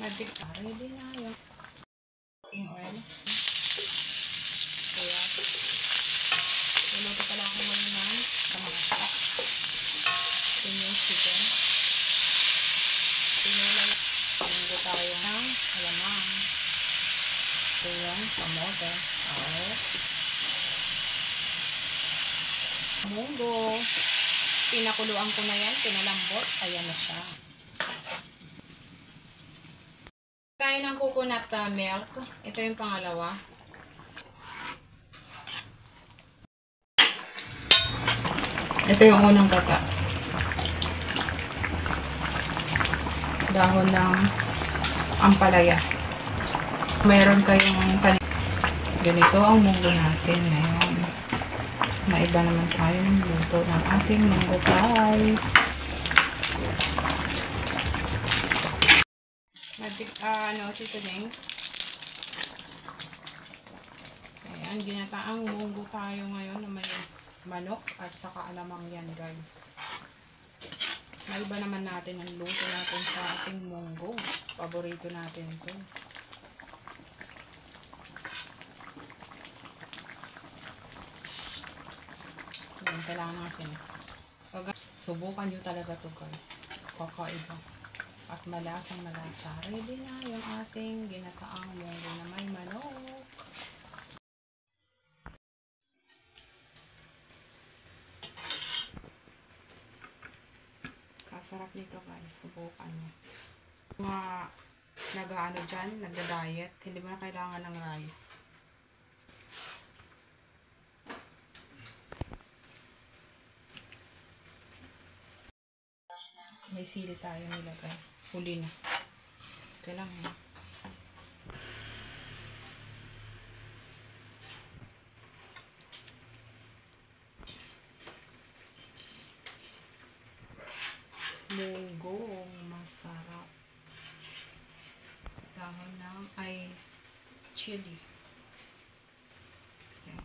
Magic ready na yung cooking oil. Kaya, luluto pala ako ngayon ng kamasa. Yung chicken. Pinulala. Luluto tayo ng alamang. Ito yung kamote. Munggo. Pinakuluan ko na yan. Pinalambot. Ayan na siya. Kain ng coconut milk. Ito yung pangalawa. Ito yung unang gata. Dahon ng ampalaya. Mayroon kayong ganito ang munggo natin ngayon. Maiba naman tayo ng luto ng ating munggo, guys. Magic, seasonings. Ayan, ginataang munggo tayo ngayon na may manok at saka alamang yan, guys. Maiba naman natin ang luto natin sa ating munggo. Paborito natin ito. Ayan, kailangan ng asin. Subukan nyo talaga to, guys. Kakaiba. At malasang malasa. Ready na yung ating ginataang munggo na may manok. Kasarap nito, guys. Subukan nyo. Mga nag-ano dyan, nagda-diet, hindi mo na kailangan ng rice. May sili tayo nilagay. Huli na. Kailangan. Munggo. Masarap. Dahon ng chili. Okay.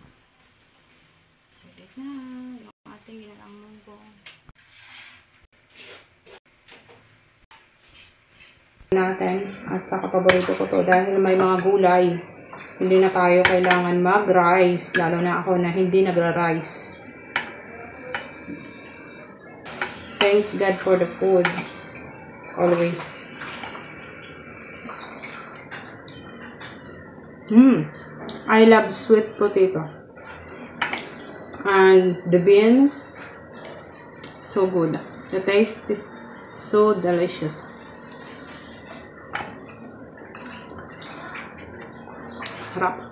Ready na. Yung ating ginataang munggo. Natin at saka paborito ko to dahil may mga gulay. Hindi na tayo kailangan mag-rice, lalo na ako na hindi nagra-rice. Thanks God for the food always. I love sweet potato and the beans, so good. The taste is so delicious. Sarap.